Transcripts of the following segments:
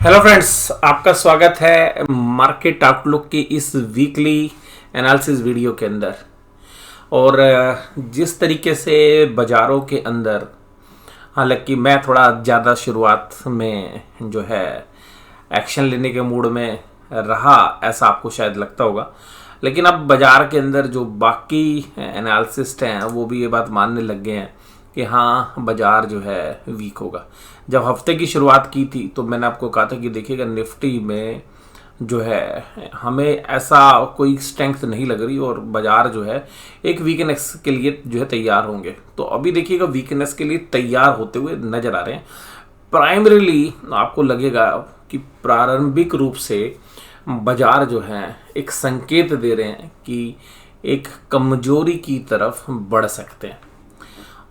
Hello friends, आपका स्वागत है मार्केट आउटलुक की इस वीकली एनालिसिस वीडियो के अंदर। और जिस तरीके से बाज़ारों के अंदर, हालांकि मैं थोड़ा ज़्यादा शुरुआत में जो है एक्शन लेने के मूड में रहा, ऐसा आपको शायद लगता होगा, लेकिन अब बाज़ार के अंदर जो बाकी एनालिसिस्ट हैं वो भी ये बात मानने लग गए हैं कि हाँ, बाज़ार जो है वीक होगा। जब हफ्ते की शुरुआत की थी तो मैंने आपको कहा था कि देखिएगा निफ्टी में जो है हमें ऐसा कोई स्ट्रेंथ नहीं लग रही और बाज़ार जो है एक वीकनेस के लिए जो है तैयार होंगे। तो अभी देखिएगा वीकनेस के लिए तैयार होते हुए नज़र आ रहे हैं। प्राइमरीली आपको लगेगा कि प्रारंभिक रूप से बाज़ार जो है एक संकेत दे रहे हैं कि एक कमजोरी की तरफ बढ़ सकते हैं।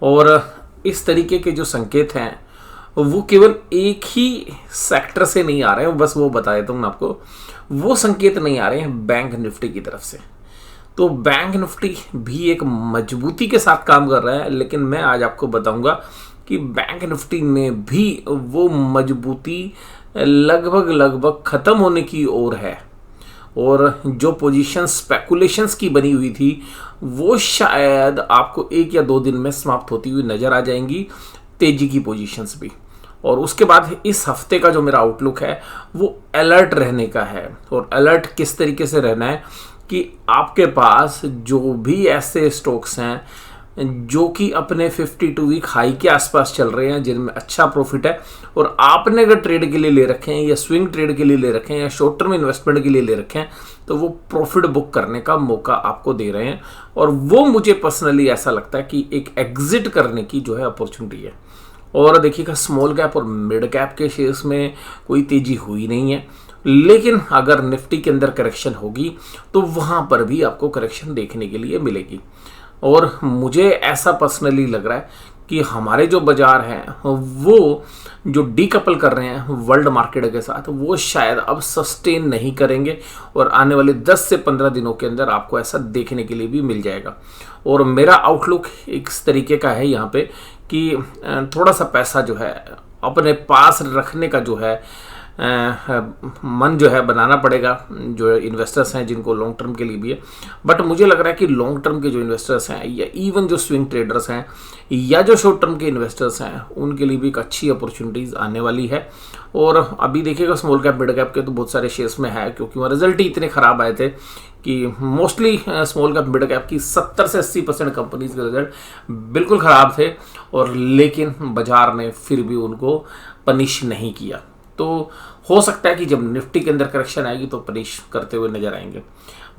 और इस तरीके के जो संकेत हैं वो केवल एक ही सेक्टर से नहीं आ रहे हैं, बस वो बता देता हूँ आपको। वो संकेत नहीं आ रहे हैं बैंक निफ्टी की तरफ से। तो बैंक निफ्टी भी एक मजबूती के साथ काम कर रहा है, लेकिन मैं आज आपको बताऊंगा कि बैंक निफ्टी में भी वो मजबूती लगभग खत्म होने की ओर है। और जो पोजीशन स्पेकुलेशंस की बनी हुई थी वो शायद आपको 1 या 2 दिन में समाप्त होती हुई नजर आ जाएंगी, तेजी की पोजीशंस भी। और उसके बाद इस हफ्ते का जो मेरा आउटलुक है वो अलर्ट रहने का है। और अलर्ट किस तरीके से रहना है कि आपके पास जो भी ऐसे स्टॉक्स हैं जो कि अपने 52 वीक हाई के आसपास चल रहे हैं, जिनमें अच्छा प्रॉफिट है, और आपने अगर ट्रेड के लिए ले रखे हैं या स्विंग ट्रेड के लिए ले रखे हैं या शॉर्ट टर्म इन्वेस्टमेंट के लिए ले रखे हैं, तो वो प्रॉफिट बुक करने का मौका आपको दे रहे हैं। और वो मुझे पर्सनली ऐसा लगता है कि एक एग्जिट करने की जो है अपॉर्चुनिटी है। और देखिएगा स्मॉल कैप और मिड कैप के शेयर्स में कोई तेजी हुई नहीं है, लेकिन अगर निफ्टी के अंदर करेक्शन होगी तो वहां पर भी आपको करेक्शन देखने के लिए मिलेगी। और मुझे ऐसा पर्सनली लग रहा है कि हमारे जो बाजार हैं वो जो डीकपल कर रहे हैं वर्ल्ड मार्केट के साथ, वो शायद अब सस्टेन नहीं करेंगे और आने वाले 10 से 15 दिनों के अंदर आपको ऐसा देखने के लिए भी मिल जाएगा। और मेरा आउटलुक इस तरीके का है यहाँ पे कि थोड़ा सा पैसा जो है अपने पास रखने का जो है मन जो है बनाना पड़ेगा, जो इन्वेस्टर्स हैं जिनको लॉन्ग टर्म के लिए भी है। बट मुझे लग रहा है कि लॉन्ग टर्म के जो इन्वेस्टर्स हैं या इवन जो स्विंग ट्रेडर्स हैं या जो शॉर्ट टर्म के इन्वेस्टर्स हैं, उनके लिए भी एक अच्छी अपॉर्चुनिटीज़ आने वाली है। और अभी देखिएगा स्मॉल कैप मिड कैप के तो बहुत सारे शेयर्स में है, क्योंकि वहाँ रिजल्ट ही इतने ख़राब आए थे कि mostly small cap mid cap की 70 से 80% कंपनीज के रिजल्ट बिल्कुल ख़राब थे। और लेकिन बाजार ने फिर भी उनको पनिश नहीं किया। तो हो सकता है कि जब निफ्टी के अंदर करेक्शन आएगी तो पनिश करते हुए नजर आएंगे।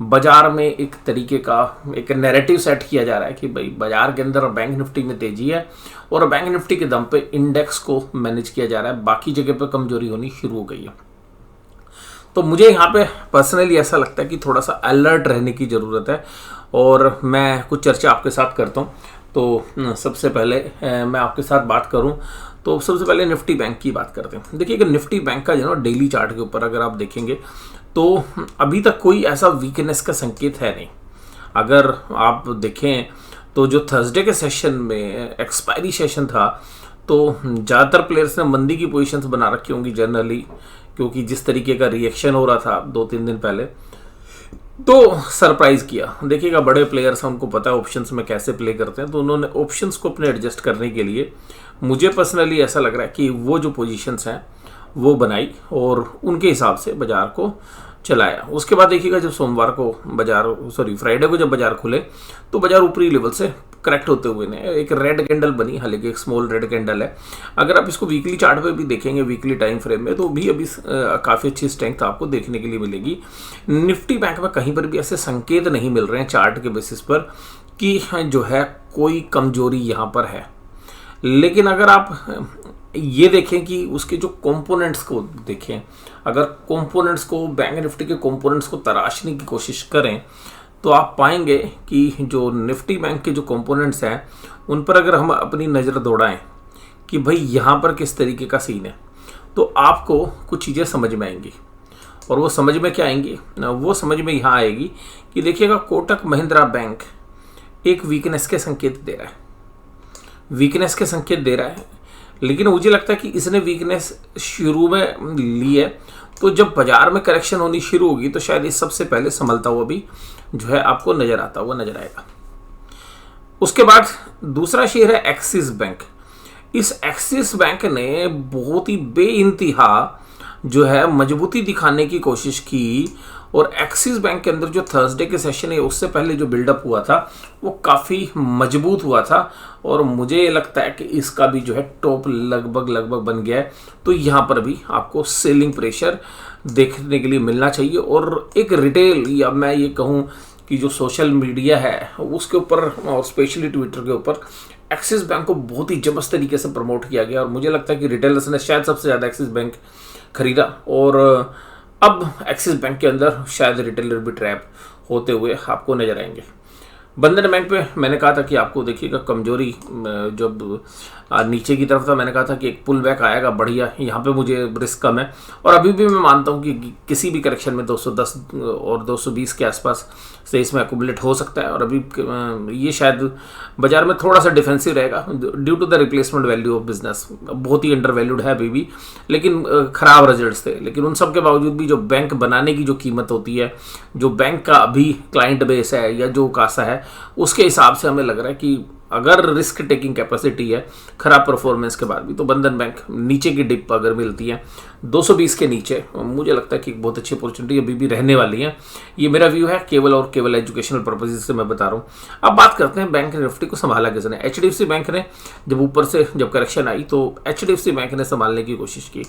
बाजार में एक तरीके का एक नैरेटिव सेट किया जा रहा है कि भाई बाजार के अंदर बैंक निफ्टी में तेजी है और बैंक निफ्टी के दम पे इंडेक्स को मैनेज किया जा रहा है, बाकी जगह पे कमजोरी होनी शुरू हो गई है। तो मुझे यहाँ पे पर्सनली ऐसा लगता है कि थोड़ा सा अलर्ट रहने की ज़रूरत है। और मैं कुछ चर्चा आपके साथ करता हूँ। तो सबसे पहले मैं आपके साथ बात करूं तो सबसे पहले निफ्टी बैंक की बात करते हैं। देखिए कि निफ्टी बैंक का जो ना डेली चार्ट के ऊपर अगर आप देखेंगे तो अभी तक कोई ऐसा वीकनेस का संकेत है नहीं। अगर आप देखें तो जो थर्सडे के सेशन में एक्सपायरी सेशन था तो ज़्यादातर प्लेयर्स ने मंदी की पोजीशंस बना रखी होंगी जनरली, क्योंकि जिस तरीके का रिएक्शन हो रहा था 2-3 दिन पहले, तो सरप्राइज किया। देखिएगा बड़े प्लेयर्स हैं, उनको पता है ऑप्शंस में कैसे प्ले करते हैं, तो उन्होंने ऑप्शंस को अपने एडजस्ट करने के लिए मुझे पर्सनली ऐसा लग रहा है कि वो जो पोजीशंस हैं वो बनाई और उनके हिसाब से बाजार को चलाया। उसके बाद देखिएगा जब सोमवार को फ्राइडे को जब बाजार खुले तो बाजार ऊपरी लेवल से करेक्ट होते हुए ने एक रेड कैंडल बनी, हालांकि एक स्मॉल रेड कैंडल है। अगर आप इसको वीकली चार्ट पे भी देखेंगे, वीकली टाइम फ्रेम में, तो भी अभी काफ़ी अच्छी स्ट्रेंथ आपको देखने के लिए मिलेगी। निफ्टी बैंक में कहीं पर भी ऐसे संकेत नहीं मिल रहे हैं चार्ट के बेसिस पर कि जो है कोई कमजोरी यहाँ पर है। लेकिन अगर आप ये देखें कि उसके जो कंपोनेंट्स को देखें, अगर कंपोनेंट्स को बैंक निफ्टी के कंपोनेंट्स को तराशने की कोशिश करें तो आप पाएंगे कि जो निफ्टी बैंक के जो कंपोनेंट्स हैं उन पर अगर हम अपनी नज़र दौड़ाएं कि भाई यहाँ पर किस तरीके का सीन है, तो आपको कुछ चीज़ें समझ में आएंगी। और वो समझ में क्या आएंगी? वो समझ में यहाँ आएगी कि देखिएगा कोटक महिंद्रा बैंक एक वीकनेस के संकेत दे रहा है। वीकनेस के संकेत दे रहा है लेकिन मुझे लगता है कि इसने वीकनेस शुरू में ली है, तो जब बाजार में करेक्शन होनी शुरू होगी तो शायद इस सबसे पहले संभलता हुआ भी जो है आपको नजर आता हुआ नजर आएगा। उसके बाद दूसरा शेयर है एक्सिस बैंक। इस एक्सिस बैंक ने बहुत ही बेइंतहा जो है मजबूती दिखाने की कोशिश की, और एक्सिस बैंक के अंदर जो थर्सडे के सेशन है उससे पहले जो बिल्डअप हुआ था वो काफ़ी मजबूत हुआ था, और मुझे लगता है कि इसका भी जो है टॉप लगभग बन गया है। तो यहाँ पर भी आपको सेलिंग प्रेशर देखने के लिए मिलना चाहिए, और एक रिटेल या मैं ये कहूँ कि जो सोशल मीडिया है उसके ऊपर और स्पेशली ट्विटर के ऊपर एक्सिस बैंक को बहुत ही जबरदस्त तरीके से प्रमोट किया गया, और मुझे लगता है कि रिटेलर्स ने शायद सबसे ज़्यादा एक्सिस बैंक खरीदा, और अब एक्सिस बैंक के अंदर शायद रिटेलर भी ट्रैप होते हुए आपको नजर आएंगे। बंधन बैंक पे मैंने कहा था कि आपको देखिएगा कमजोरी जब नीचे की तरफ था, मैंने कहा था कि एक पुल बैक आएगा बढ़िया, यहाँ पे मुझे रिस्क कम है, और अभी भी मैं मानता हूँ कि किसी भी करेक्शन में 210 और 220 के आसपास से इसमें एकुमुलेट हो सकता है, और अभी ये शायद बाजार में थोड़ा सा डिफेंसिव रहेगा due to the replacement value of business. बहुत ही अंडर वैल्यूड है अभी भी, लेकिन खराब रिजल्ट्स थे, लेकिन उन सब के बावजूद भी जो बैंक बनाने की जो कीमत होती है, जो बैंक का अभी क्लाइंट बेस है या जो कासा है, उसके हिसाब से हमें लग रहा है कि अगर रिस्क टेकिंग कैपेसिटी है खराब परफॉर्मेंस के बाद भी, तो बंधन बैंक नीचे की डिप अगर मिलती है 220 के नीचे, मुझे लगता है कि बहुत अच्छी अपॉर्चुनिटी अभी भी रहने वाली है। ये मेरा व्यू है, केवल और केवल एजुकेशनल पर्पज से मैं बता रहा हूँ। अब बात करते हैं बैंक निफ्टी को संभाला किसने। HDFC बैंक ने जब ऊपर से जब करेक्शन आई तो HDFC बैंक ने संभालने की कोशिश की।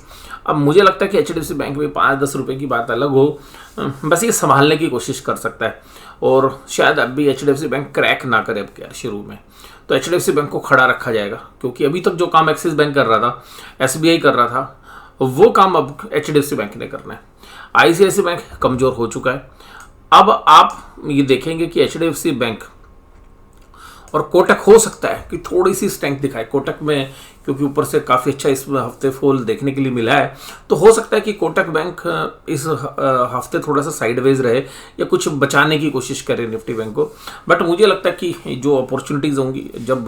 अब मुझे लगता है कि HDFC बैंक में 5-10 रुपये की बात अलग हो, बस ये संभालने की कोशिश कर सकता है, और शायद अब भी HDFC बैंक क्रैक ना करे अब क्या शुरू में, तो HDFC बैंक को खड़ा रखा जाएगा, क्योंकि अभी तक जो काम एक्सिस बैंक कर रहा था, SBI कर रहा था, वो काम अब HDFC बैंक ने करना है। ICICI बैंक कमजोर हो चुका है। अब आप ये देखेंगे कि HDFC बैंक और कोटक हो सकता है कि थोड़ी सी स्ट्रेंथ दिखाए कोटक में, क्योंकि ऊपर से काफ़ी अच्छा इस हफ्ते फॉल देखने के लिए मिला है, तो हो सकता है कि कोटक बैंक इस हफ्ते थोड़ा सा साइडवेज रहे या कुछ बचाने की कोशिश करे निफ्टी बैंक को। बट मुझे लगता है कि जो अपॉर्चुनिटीज़ होंगी, जब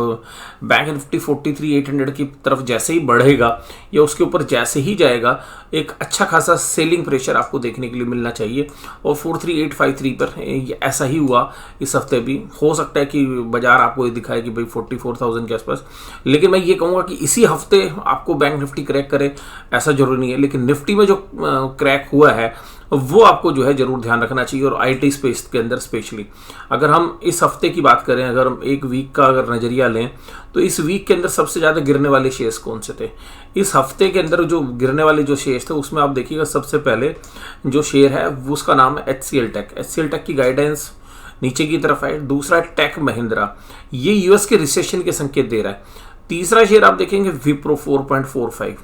बैंक निफ्टी 43,800 की तरफ जैसे ही बढ़ेगा या उसके ऊपर जैसे ही जाएगा, एक अच्छा खासा सेलिंग प्रेशर आपको देखने के लिए मिलना चाहिए, और 43,853 पर ऐसा ही हुआ इस हफ्ते भी। हो सकता है कि बाजार आपको ये दिखाए कि भाई 44,000 के आसपास, लेकिन मैं ये कहूँगा कि इसी हफ्ते आपको बैंक निफ्टी क्रैक करे ऐसा जरूरी नहीं है, लेकिन निफ्टी में जो क्रैक हुआ है वो आपको जो है जरूर ध्यान रखना चाहिए। और IT स्पेस के अंदर स्पेशली अगर हम इस हफ्ते की बात करें, अगर हम एक वीक का अगर नजरिया लें, तो इस वीक के अंदर सबसे ज़्यादा गिरने वाले शेयर्स कौन से थे इस हफ्ते के अंदर? जो गिरने वाले जो शेयर्स थे उसमें आप देखिएगा सबसे पहले जो शेयर है वो उसका नाम है HCL टेक। HCL टेक की गाइडेंस नीचे की तरफ है। दूसरा टेक महिंद्रा, ये यूएस के रिसेशन के संकेत दे रहा है। तीसरा शेयर आप देखेंगे विप्रो 4.45।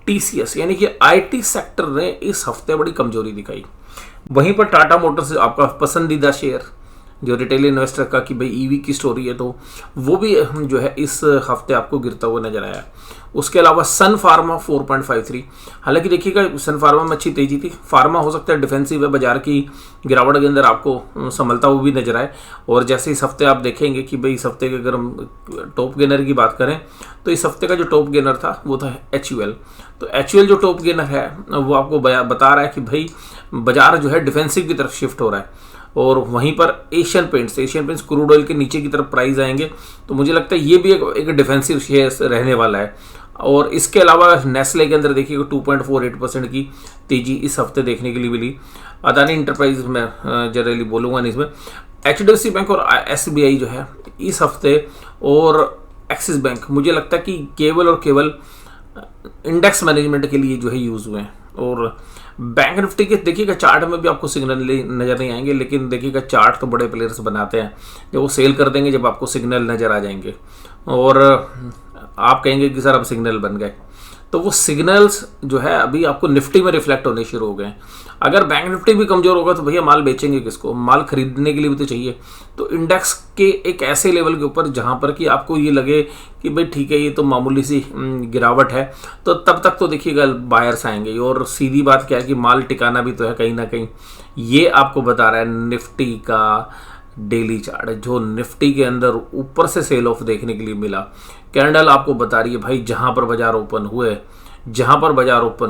TCS यानी कि IT सेक्टर ने इस हफ्ते बड़ी कमजोरी दिखाई। वहीं पर टाटा मोटर्स आपका पसंदीदा शेयर जो रिटेल इन्वेस्टर का कि भाई ईवी की स्टोरी है, तो वो भी जो है इस हफ्ते आपको गिरता हुआ नजर आया। उसके अलावा सन फार्मा 4.53। हालांकि देखिएगा सन फार्मा में अच्छी तेजी थी। फार्मा हो सकता है डिफेंसिव है, बाजार की गिरावट के अंदर आपको संभलता हुआ भी नजर आए। और जैसे इस हफ्ते आप देखेंगे कि भाई इस हफ्ते के अगर हम टॉप गेनर की बात करें, तो इस हफ्ते का जो टॉप गेनर था वो था HUL। तो HUL जो टॉप गेनर है वो आपको बता रहा है कि भाई बाजार जो है डिफेंसिव की तरफ शिफ्ट हो रहा है। और वहीं पर एशियन पेंट्स क्रूड ऑयल के नीचे की तरफ प्राइस आएंगे, तो मुझे लगता है ये भी एक डिफेंसिव शेयर रहने वाला है। और इसके अलावा नेस्ले के अंदर देखिएगा 2.48% की तेजी इस हफ्ते देखने के लिए मिली। अदानी इंटरप्राइज में जनरली बोलूँगा नहीं, इसमें HDFC बैंक और SBI जो है इस हफ्ते, और एक्सिस बैंक मुझे लगता है कि केवल और केवल इंडेक्स मैनेजमेंट के लिए जो है यूज़ हुए हैं। और बैंक निफ्टी के देखिएगा चार्ट में भी आपको सिग्नल नज़र नहीं आएंगे, लेकिन देखिएगा चार्ट तो बड़े प्लेयर्स बनाते हैं, जब वो सेल कर देंगे जब आपको सिग्नल नज़र आ जाएंगे और आप कहेंगे कि सर अब सिग्नल बन गए, तो वो सिग्नल्स जो है अभी आपको निफ्टी में रिफ्लेक्ट होने शुरू हो गए हैं। अगर बैंक निफ्टी भी कमज़ोर होगा तो भैया माल बेचेंगे किसको? माल खरीदने के लिए भी तो चाहिए। तो इंडेक्स के एक ऐसे लेवल के ऊपर जहां पर कि आपको ये लगे कि भाई ठीक है ये तो मामूली सी गिरावट है, तो तब तक तो देखिएगा बायर्स आएंगे। और सीधी बात क्या है कि माल टिकाना भी तो है कहीं ना कहीं। ये आपको बता रहा है निफ्टी का डेली चार्ट, जो निफ्टी के अंदर ऊपर से सेल ऑफ देखने के लिए मिला, कैंडल आपको बता रही है भाई जहां पर बाजार ओपन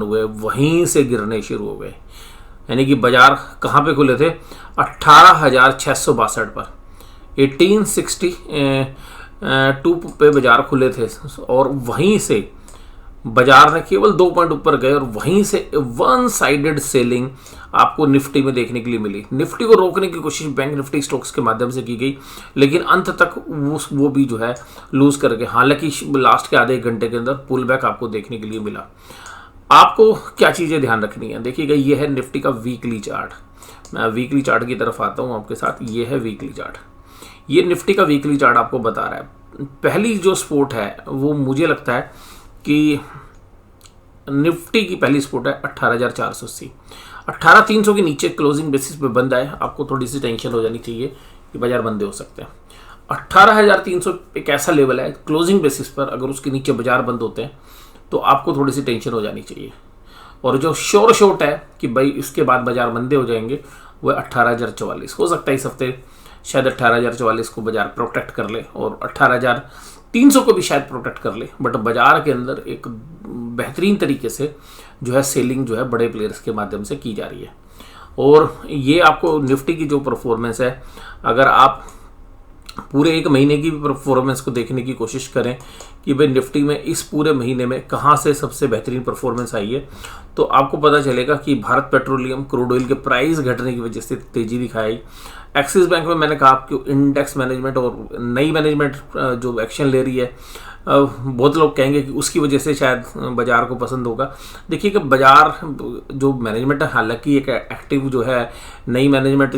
हुए वहीं से गिरने शुरू हो गए। यानी कि बाजार कहाँ पे खुले थे? 18,662 पर, 1862 पे बाजार खुले थे और वहीं से बाजार ने केवल 2 पॉइंट ऊपर गए और वहीं से वन साइडेड सेलिंग आपको निफ्टी में देखने के लिए मिली। निफ्टी को रोकने की कोशिश बैंक निफ्टी स्टॉक्स के माध्यम से की गई, लेकिन अंत तक वो भी जो है लूज कर गए। हालांकि लास्ट के आधे एक घंटे के अंदर पुल बैक आपको देखने के लिए मिला। आपको क्या चीज़ें ध्यान रखनी है? देखिएगा, ये है निफ्टी का वीकली चार्ट। मैं वीकली चार्ट की तरफ आता हूँ आपके साथ। ये है वीकली चार्ट। ये निफ्टी का वीकली चार्ट आपको बता रहा है पहली जो सपोर्ट है वो मुझे लगता है कि निफ्टी की पहली सपोर्ट है 18,480। 18,300 के नीचे क्लोजिंग बेसिस पे बंद आए, आपको थोड़ी सी टेंशन हो जानी चाहिए कि बाजार बंदे हो सकते हैं। 18,300 एक ऐसा लेवल है क्लोजिंग बेसिस पर, अगर उसके नीचे बाजार बंद होते हैं तो आपको थोड़ी सी टेंशन हो जानी चाहिए। और जो श्योर शॉट है कि भाई इसके बाद बाजार बंदे हो जाएंगे वो 18,044 हो सकता है। इस हफ्ते शायद 18,044 को बाजार प्रोटेक्ट कर ले और 18,300 को भी शायद प्रोटेक्ट कर ले, बट बाजार के अंदर एक बेहतरीन तरीके से जो है सेलिंग जो है बड़े प्लेयर्स के माध्यम से की जा रही है। और ये आपको निफ्टी की जो परफॉर्मेंस है, अगर आप पूरे एक महीने की भी परफॉर्मेंस को देखने की कोशिश करें कि भाई निफ्टी में इस पूरे महीने में कहाँ से सबसे बेहतरीन परफॉर्मेंस आई है, तो आपको पता चलेगा कि भारत पेट्रोलियम क्रूड ऑयल के प्राइस घटने की वजह से तेजी दिखाई। एक्सिस बैंक में मैंने कहा आपको इंडेक्स मैनेजमेंट और नई मैनेजमेंट जो एक्शन ले रही है, बहुत लोग कहेंगे कि उसकी वजह से शायद बाजार को पसंद होगा। देखिए कि बाजार जो मैनेजमेंट है, हालांकि एक एक्टिव जो है नई मैनेजमेंट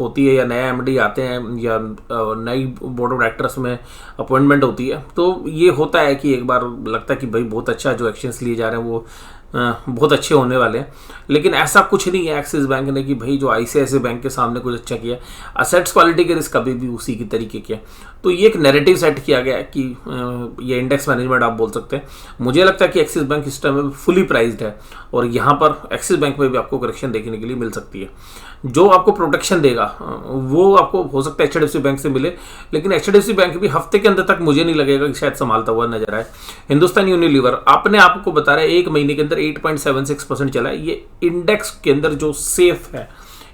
होती है या नया एमडी आते हैं या नई बोर्ड ऑफ डायरेक्टर्स में अपॉइंटमेंट होती है, तो ये होता है कि एक बार लगता है कि भाई बहुत अच्छा जो एक्शंस लिए जा रहे हैं वो बहुत अच्छे होने वाले हैं, लेकिन ऐसा कुछ नहीं है एक्सिस बैंक ने कि भाई जो आईसीआईसीआई बैंक के सामने कुछ अच्छा किया। असेट्स क्वालिटी के रिस्क अभी भी उसी की तरीके के। तो ये एक नैरेटिव सेट किया गया है कि ये इंडेक्स मैनेजमेंट आप बोल सकते हैं। मुझे लगता है कि एक्सिस बैंक इस टाइम में फुली प्राइज्ड है और यहाँ पर एक्सिस बैंक में भी आपको करेक्शन देखने के लिए मिल सकती है। जो आपको प्रोटेक्शन देगा वो आपको हो सकता है एचडीएफसी बैंक से मिले, लेकिन एचडीएफसी बैंक भी हफ्ते के अंदर तक मुझे नहीं लगेगा कि शायद संभालता हुआ नजर आए। हिंदुस्तान यूनिलीवर अपने आप को बता रहा है एक महीने के अंदर 8.76% चला है। ये इंडेक्स के अंदर जो सेफ है,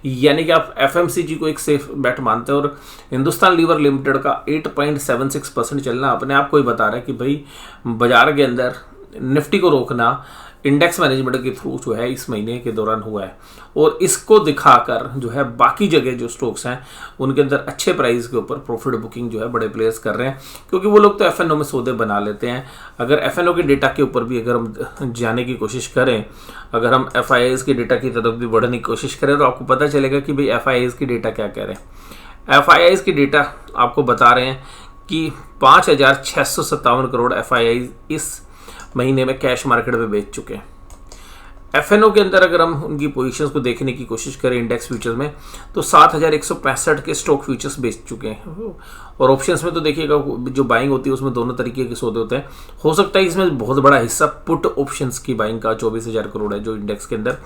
यानी कि आप एफएमसीजी को एक सेफ बेट मानते हैं और हिंदुस्तान लीवर लिमिटेड का 8.76% चलना अपने आप को ही बता रहा है कि भाई बाजार के अंदर निफ्टी को रोकना इंडेक्स मैनेजमेंट के थ्रू जो है इस महीने के दौरान हुआ है। और इसको दिखाकर जो है बाकी जगह जो स्टॉक्स हैं उनके अंदर अच्छे प्राइस के ऊपर प्रॉफिट बुकिंग जो है बड़े प्लेयर्स कर रहे हैं, क्योंकि वो लोग तो एफएनओ में सौदे बना लेते हैं। अगर एफएनओ के डेटा के ऊपर भी अगर हम जाने की कोशिश करें, अगर हम एफआईआईज के डेटा की तरफ भी बढ़ने की कोशिश करें, तो आपको पता चलेगा कि भाई एफआईआईज की डेटा क्या कह रहे हैं। एफआईआईज की डेटा आपको बता रहे हैं कि 5,657 करोड़ एफआईआईज इस महीने में कैश मार्केट में बेच चुके हैं। एफएनओ के अंदर अगर हम उनकी पोजीशंस को देखने की कोशिश करें इंडेक्स फ्यूचर्स में, तो 7,165 के स्टॉक फ्यूचर्स बेच चुके हैं। और ऑप्शंस में तो देखिएगा जो बाइंग होती है उसमें दोनों तरीके के सौदे होते हैं। हो सकता है इसमें बहुत बड़ा हिस्सा पुट ऑप्शंस की बाइंग का 24,000 करोड़ है जो इंडेक्स के अंदर,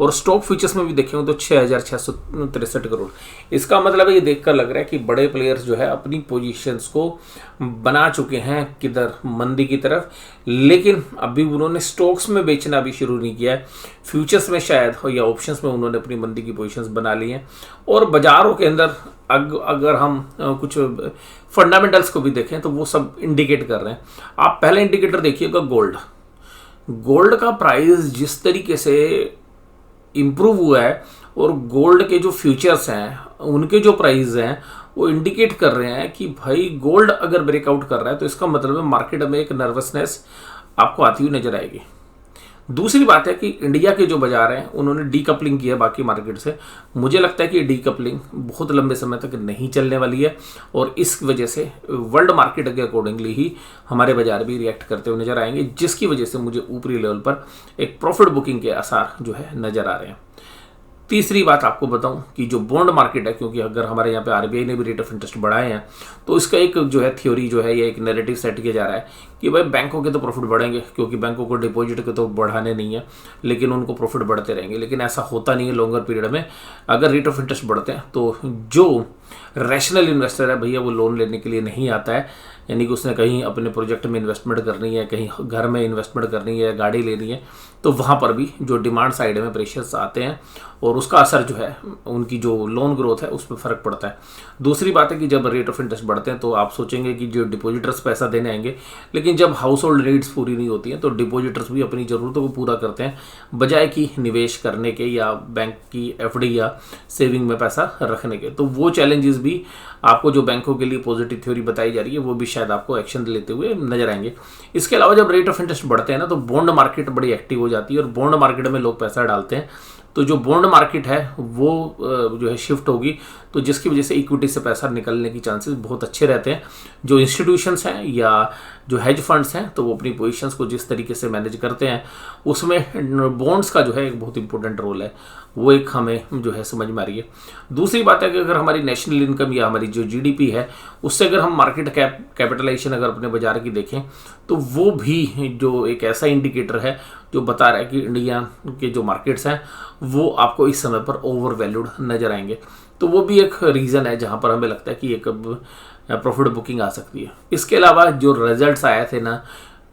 और स्टॉक फ्यूचर्स में भी देखेंगे तो 6,663 करोड़। इसका मतलब ये देखकर लग रहा है कि बड़े प्लेयर्स जो है अपनी पोजीशंस को बना चुके हैं किधर, मंदी की तरफ, लेकिन अभी उन्होंने स्टॉक्स में बेचना भी शुरू नहीं किया है। फ्यूचर्स में शायद या ऑप्शंस में उन्होंने अपनी मंदी की पोजीशंस बना ली हैं। और बाजारों के अंदर अगर हम कुछ फंडामेंटल्स को भी देखें तो वो सब इंडिकेट कर रहे हैं। आप पहले इंडिकेटर देखिएगा गोल्ड का प्राइस जिस तरीके से इंप्रूव हुआ है और गोल्ड के जो फ्यूचर्स हैं उनके जो प्राइस हैं वो इंडिकेट कर रहे हैं कि भाई गोल्ड अगर ब्रेकआउट कर रहा है तो इसका मतलब है मार्केट में एक नर्वसनेस आपको आती हुई नजर आएगी। दूसरी बात है कि इंडिया के जो बाजार हैं उन्होंने डीकपलिंग की है बाकी मार्केट से। मुझे लगता है कि डीकपलिंग बहुत लंबे समय तक नहीं चलने वाली है और इस वजह से वर्ल्ड मार्केट के अकॉर्डिंगली ही हमारे बाजार भी रिएक्ट करते हुए नजर आएंगे, जिसकी वजह से मुझे ऊपरी लेवल पर एक प्रॉफिट बुकिंग के आसार जो है नजर आ रहे हैं। तीसरी बात आपको बताऊं कि जो बॉन्ड मार्केट है, क्योंकि अगर हमारे यहाँ पे आरबीआई ने भी रेट ऑफ इंटरेस्ट बढ़ाए हैं तो इसका एक जो है थ्योरी जो है या एक नैरेटिव सेट किया जा रहा है कि भाई बैंकों के तो प्रॉफिट बढ़ेंगे क्योंकि बैंकों को डिपॉजिट के तो बढ़ाने नहीं है, लेकिन उनको प्रॉफिट बढ़ते रहेंगे। लेकिन ऐसा होता नहीं है लॉन्गर पीरियड में। अगर रेट ऑफ इंटरेस्ट बढ़ते हैं तो जो रैशनल इन्वेस्टर है भैया वो लोन लेने के लिए नहीं आता है, यानी कि उसने कहीं अपने प्रोजेक्ट में इन्वेस्टमेंट करनी है, कहीं घर में इन्वेस्टमेंट करनी है, गाड़ी लेनी है, तो वहाँ पर भी जो डिमांड साइड में प्रेशर्स आते हैं और उसका असर जो है उनकी जो लोन ग्रोथ है उस पर फ़र्क पड़ता है। दूसरी बात है कि जब रेट ऑफ इंटरेस्ट बढ़ते हैं तो आप सोचेंगे कि जो डिपॉजिटर्स पैसा देने आएंगे, लेकिन जब हाउस होल्ड नीड्स पूरी नहीं होती हैं तो डिपॉजिटर्स भी अपनी ज़रूरतों को पूरा करते हैं बजाय कि निवेश करने के या बैंक की एफडी या सेविंग में पैसा रखने के। तो वो चैलेंजेस भी आपको जो बैंकों के लिए पॉजिटिव थ्योरी बताई जा रही है वो भी शायद आपको एक्शन लेते हुए नजर आएंगे। इसके अलावा जब रेट ऑफ इंटरेस्ट बढ़ते हैं ना तो बॉन्ड मार्केट बड़ी एक्टिव हो जाती है और बॉन्ड मार्केट में लोग पैसा डालते हैं, तो जो बॉन्ड मार्केट है वो जो है शिफ्ट होगी, तो जिसकी वजह से इक्विटी से पैसा निकलने की चांसेस बहुत अच्छे रहते हैं। जो इंस्टीट्यूशंस हैं या जो हेज फंड्स हैं तो वो अपनी पोजीशंस को जिस तरीके से मैनेज करते हैं उसमें बॉन्ड्स का जो है एक बहुत इंपॉर्टेंट रोल है, वो एक हमें जो है समझ में आ रही है। दूसरी बात है कि अगर हमारी नेशनल इनकम या हमारी जो जीडीपी है उससे अगर हम मार्केट कैपिटलाइजेशन अगर अपने बाजार की देखें तो वो भी जो एक ऐसा इंडिकेटर है जो बता रहा है कि इंडिया के जो मार्केट्स हैं वो आपको इस समय पर ओवर वैल्यूड नजर आएंगे। तो वो भी एक रीज़न है जहाँ पर हमें लगता है कि एक प्रॉफिट बुकिंग आ सकती है। इसके अलावा जो रिजल्ट्स आए थे ना,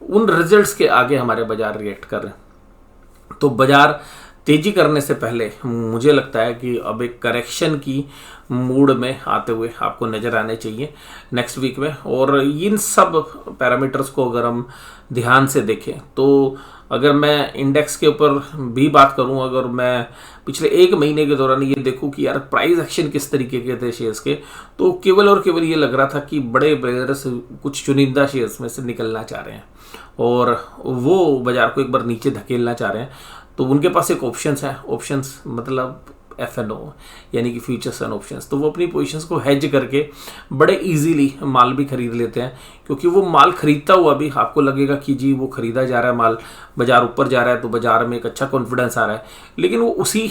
उन रिजल्ट्स के आगे हमारे बाजार रिएक्ट कर रहे हैं, तो बाजार तेजी करने से पहले मुझे लगता है कि अब एक करेक्शन की मूड में आते हुए आपको नज़र आने चाहिए नेक्स्ट वीक में। और इन सब पैरामीटर्स को अगर हम ध्यान से देखें तो अगर मैं इंडेक्स के ऊपर भी बात करूं, अगर मैं पिछले एक महीने के दौरान ये देखूं कि यार प्राइस एक्शन किस तरीके के थे शेयर्स के, तो केवल और केवल ये लग रहा था कि बड़े प्लेयर्स कुछ चुनिंदा शेयर्स में से निकलना चाह रहे हैं और वो बाजार को एक बार नीचे धकेलना चाह रहे हैं। तो उनके पास एक ऑप्शंस है, ऑप्शंस मतलब FNO यानी कि फ्यूचर्स एंड ऑप्शंस, तो वो अपनी पोजीशंस को हेज करके बड़े इजीली माल भी खरीद लेते हैं, क्योंकि वो माल खरीदता हुआ भी आपको लगेगा कि जी वो खरीदा जा रहा है माल, बाजार ऊपर जा रहा है तो बाजार में एक अच्छा कॉन्फिडेंस आ रहा है, लेकिन वो उसी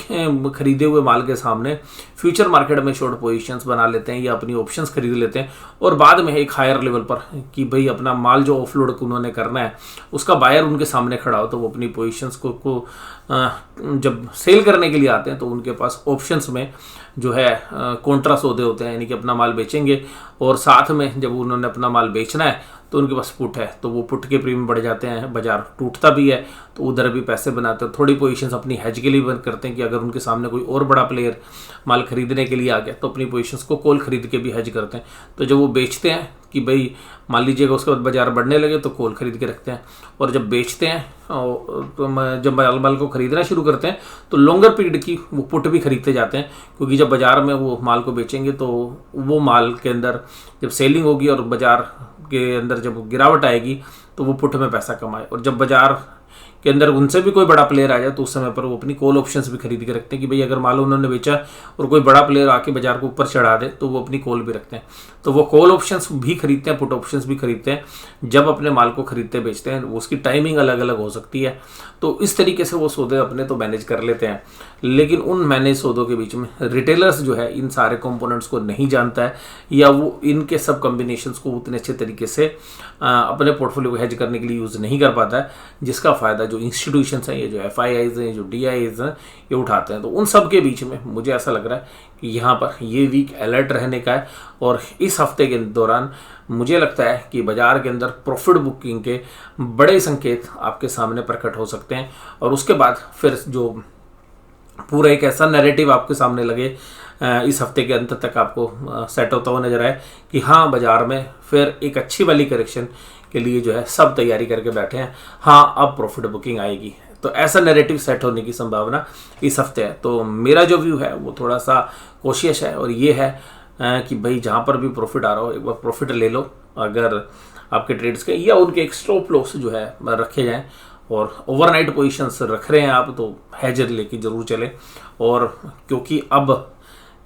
खरीदे हुए माल के सामने फ्यूचर मार्केट में शॉर्ट पोजीशंस बना लेते हैं या अपनी ऑप्शंस खरीद लेते हैं और बाद में एक हायर लेवल पर कि भाई अपना माल जो ऑफलोड उन्होंने करना है उसका बायर उनके सामने खड़ा हो, तो वो अपनी पोजीशंस को जब सेल करने के लिए आते हैं तो उनके पास ऑप्शंस में जो है कॉन्ट्रा सौदे होते हैं, यानी कि अपना माल बेचेंगे और साथ में जब उन्होंने अपना माल बेचना है तो उनके पास पुट है, तो वो पुट के प्रीमियम बढ़ जाते हैं, बाजार टूटता भी है तो उधर भी पैसे बनाते हैं। थोड़ी पोजीशंस अपनी हेज के लिए बंद करते हैं कि अगर उनके सामने कोई और बड़ा प्लेयर माल खरीदने के लिए आ गया तो अपनी पोजीशंस को कॉल खरीद के भी हेज करते हैं। तो जब वो बेचते हैं कि भाई मान लीजिएगा उसके बाद बाजार बढ़ने लगे तो कॉल खरीद के रखते हैं, और जब बेचते हैं तो जब माल को खरीदना शुरू करते हैं तो लॉन्गर पीरियड की वो पुट भी खरीदते जाते हैं, क्योंकि जब बाजार में वो माल को बेचेंगे तो वो माल के अंदर जब सेलिंग होगी और बाजार के अंदर जब गिरावट आएगी तो वो पुट में पैसा कमाए, और जब बाजार के अंदर उनसे भी कोई बड़ा प्लेयर आ जाए तो उस समय पर वो अपनी कॉल ऑप्शंस भी खरीद के रखते हैं कि भाई अगर मान लो उन्होंने बेचा और कोई बड़ा प्लेयर आके बाजार को ऊपर चढ़ा दे तो वो अपनी कॉल भी रखते हैं, तो वो कॉल ऑप्शंस भी खरीदते हैं, पुट ऑप्शंस भी खरीदते हैं। जब अपने माल को खरीदते बेचते हैं उसकी टाइमिंग अलग अलग हो सकती है, तो इस तरीके से वो सौदे अपने तो मैनेज कर लेते हैं, लेकिन उन मैनेज सौदों के बीच में रिटेलर्स जो है इन सारे कंपोनेंट्स को नहीं जानता है या वो इनके सब कॉम्बिनेशंस को उतने अच्छे तरीके से अपने पोर्टफोलियो को हेज करने के लिए यूज़ नहीं कर पाता है, जिसका फ़ायदा जो इंस्टीट्यूशंस हैं, ये जो FIIs हैं, जो DIIs हैं, ये उठाते हैं। तो उन सब के बीच में मुझे ऐसा लग रहा है कि यहाँ पर ये वीक अलर्ट रहने का है, और इस हफ्ते के दौरान मुझे लगता है कि बाजार के अंदर प्रॉफिट बुकिंग के बड़े संकेत आपके सामने प्रकट हो सकते हैं, और उसके बाद फिर जो पूरा एक ऐसा नैरेटिव आपके सामने लगे इस हफ्ते के अंत तक आपको सेट होता हुआ नजर आए कि हाँ बाजार में फिर एक अच्छी वाली करेक्शन के लिए जो है सब तैयारी करके बैठे हैं, हाँ अब प्रॉफिट बुकिंग आएगी, तो ऐसा नैरेटिव सेट होने की संभावना इस हफ्ते है। तो मेरा जो व्यू है वो थोड़ा सा कोशिश है, और ये है कि भाई जहाँ पर भी प्रॉफिट आ रहा हो एक बार प्रॉफिट ले लो, अगर आपके ट्रेड्स के या उनके एक स्टॉप लॉस जो है रखे जाएं, और ओवरनाइट पोजीशंस रख रहे हैं आप तो हैजर लेके जरूर चलें। और क्योंकि अब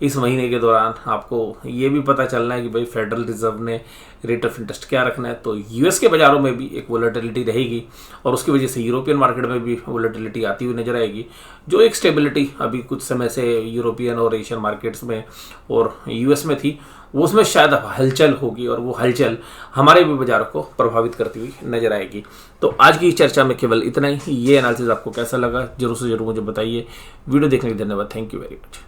इस महीने के दौरान आपको ये भी पता चलना है कि भाई फेडरल रिजर्व ने रेट ऑफ इंटरेस्ट क्या रखना है, तो यूएस के बाज़ारों में भी एक वोलेटिलिटी रहेगी, और उसकी वजह से यूरोपियन मार्केट में भी वोलेटिलिटी आती हुई नजर आएगी, जो एक स्टेबिलिटी अभी कुछ समय से यूरोपियन और एशियन मार्केट्स में और यूएस में थी उसमें शायद हलचल होगी और वो हलचल हमारे भी बाजारों को प्रभावित करती हुई नजर आएगी। तो आज की चर्चा में केवल इतना ही। ये एनालिसिस आपको कैसा लगा जरूर से जरूर मुझे बताइए। वीडियो देखने के लिए धन्यवाद। Thank you very much.